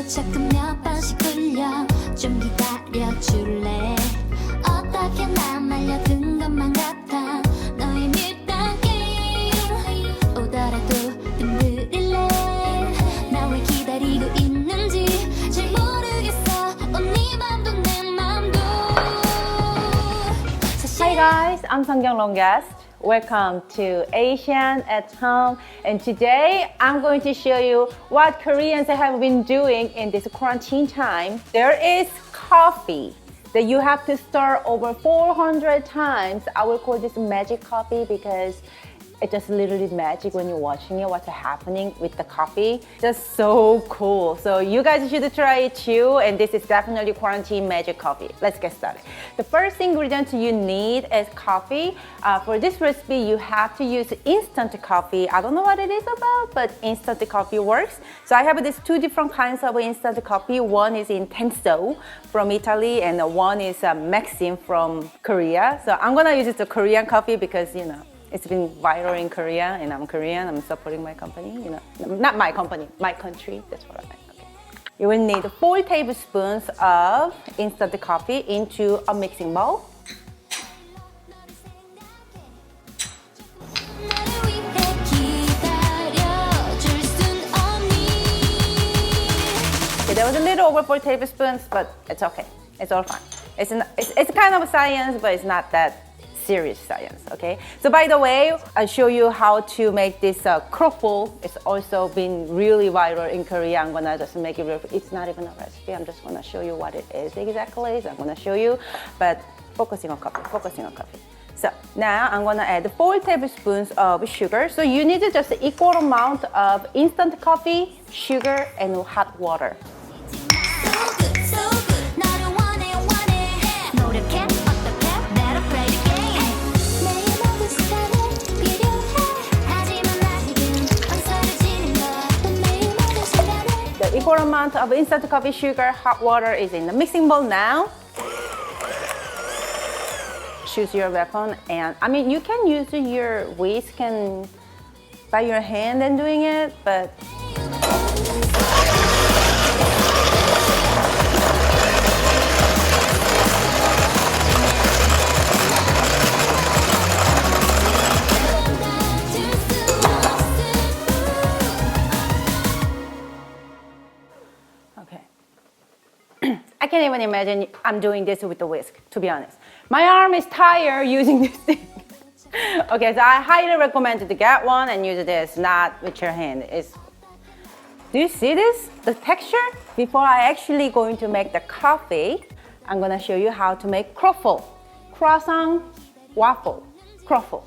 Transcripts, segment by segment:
자꾸 몇 번씩 굴려 좀 기다려줄래 어떻게 나 말려든 것만 같아 너의 밀당 게임 오더라도 눈물일래 나 왜 기다리고 있는지 잘 모르겠어 네 맘도 내 맘도 Hi guys, I'm Seonkyoung longest. Welcome to Asian at Home, and today I'm going to show you what Koreans have been doing in this quarantine time. There is coffee that you have to stir over 400 times. I will call this magic coffee because it's just literally magic when you're watching it, what's happening with the coffee. Just so cool. So you guys should try it too, and this is definitely quarantine magic coffee. Let's get started. The first ingredient you need is coffee. For this recipe, you have to use instant coffee. I don't know what it is about, but instant coffee works. So I have these two different kinds of instant coffee. One is intenso from Italy, and one is Maxim from Korea. So I'm gonna use the Korean coffee because, you know, it's been viral in Korea, and I'm Korean. I'm supporting my company, you know. Not my company, my country. That's what I meant. Okay. You will need 4 tablespoons of instant coffee into a mixing bowl. Okay, there was a little over 4 tablespoons, but it's okay. It's all fine. It's kind of a science, but it's not that serious science, okay? So by the way, I'll show you how to make this kroffel. It's also been really viral in Korea. I'm gonna just make it real. It's not even a recipe. I'm just gonna show you what it is exactly. So I'm gonna show you, but focusing on coffee. So now I'm gonna add 4 tablespoons of sugar. So you need just equal amount of instant coffee, sugar, and hot water. The equal amount of instant coffee, sugar, hot water is in the mixing bowl now. Choose your weapon, and I mean you can use your whisk and by your hand and doing it, but I can't even imagine I'm doing this with the whisk, to be honest. My arm is tired using this thing. Okay, so I highly recommend to get one and use this, not with your hand. Do you see this? The texture? Before I actually going to make the coffee, I'm gonna show you how to make kroffel. Croissant, waffle, kroffel.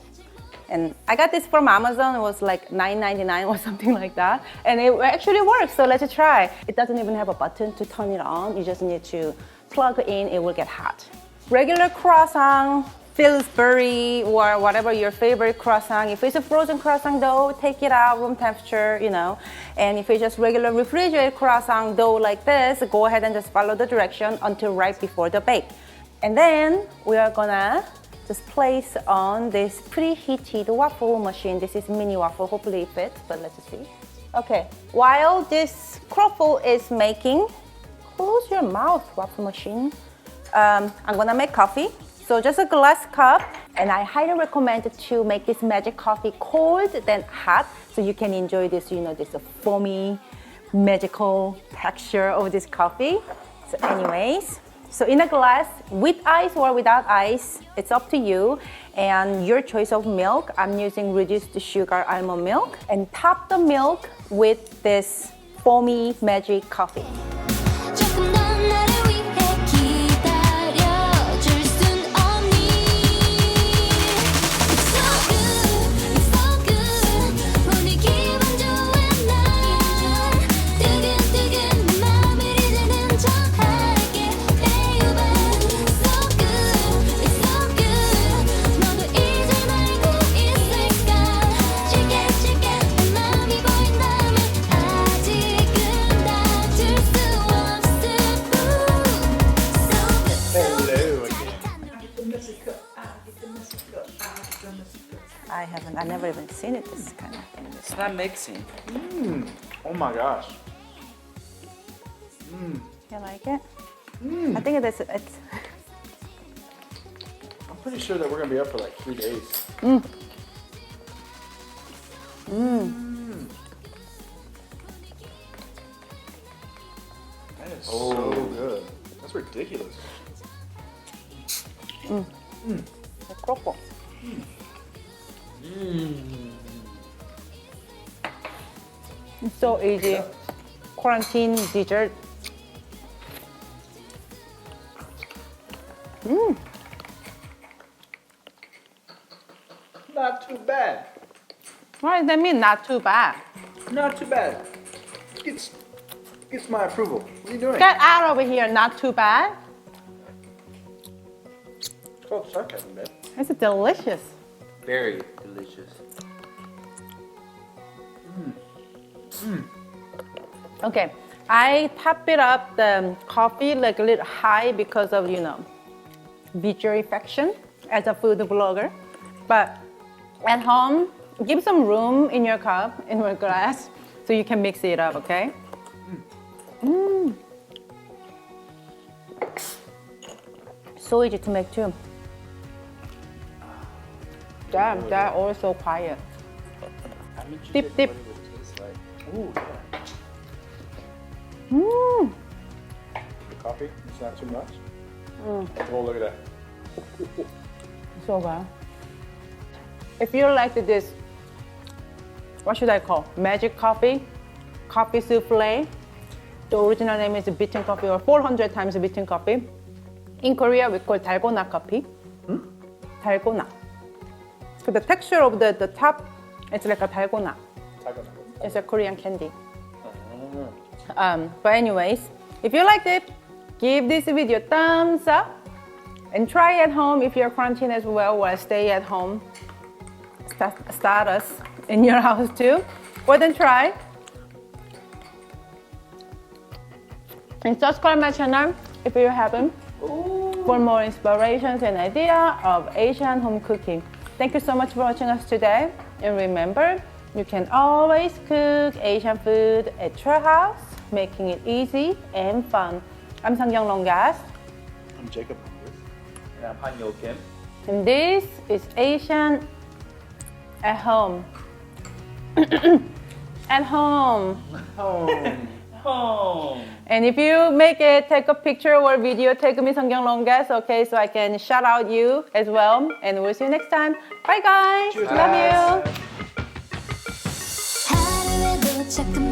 And I got this from Amazon. It was like $9.99 or something like that. And it actually works, so let's try. It doesn't even have a button to turn it on. You just need to plug in, it will get hot. Regular croissant, Pillsbury, or whatever your favorite croissant. If it's a frozen croissant dough, take it out, room temperature, you know. And if it's just regular refrigerated croissant dough like this, go ahead and just follow the direction until right before the bake. And then we are gonna just place on this preheated waffle machine. This is mini waffle, hopefully it fits, but let's see. Okay, while this kroffel is making, close your mouth, waffle machine. I'm gonna make coffee. So just a glass cup, and I highly recommend to make this magic coffee cold than hot, so you can enjoy this, you know, this foamy, magical texture of this coffee. So anyways, so in a glass, with ice or without ice, it's up to you and your choice of milk. I'm using reduced sugar almond milk, and top the milk with this foamy magic coffee. I've never even seen it this kind of thing. It's not mixing. Oh my gosh. You like it? I think it's I'm pretty sure that we're gonna be up for like 3 days. That is so good. That's ridiculous. croco. It's so easy. Quarantine dessert. Not too bad. What does that mean? Not too bad. Not too bad. Gets my approval. What are you doing? Get out over here. Not too bad. It's called sarcasm, man. It's delicious. Very delicious. Okay, I top it up the coffee like a little high because of, you know, visual affection as a food blogger. But at home, give some room in your cup, in your glass, so you can mix it up, okay? So easy to make too. They're all so quiet. I'm interested Dip, in dip. what it would taste like. Ooh, yeah. The coffee, it's not too much. Oh, look at that. So good. If you like this, what should I call? Magic coffee? Coffee souffle? The original name is beaten coffee or 400 times beaten coffee. In Korea, we call Dalgona coffee. Dalgona. So the texture of the top, it's like a Dalgona. It's a Korean candy. But anyways, if you liked it, give this video a thumbs up and try at home if you're quarantined as well, or stay at home. Start us in your house too. Go then try. And subscribe my channel if you haven't for more inspirations and idea of Asian home cooking. Thank you so much for watching us today. And remember, you can always cook Asian food at your house, making it easy and fun. I'm Seonkyoung Longas. I'm Jacob. And I'm Han Yo Kim. And this is Asian at home. At home. Home. Home. And if you make it, take a picture or video, tag me Seonkyoung Longas, okay, so I can shout out you as well. And we'll see you next time. Bye guys. Love you. 하루에도 조금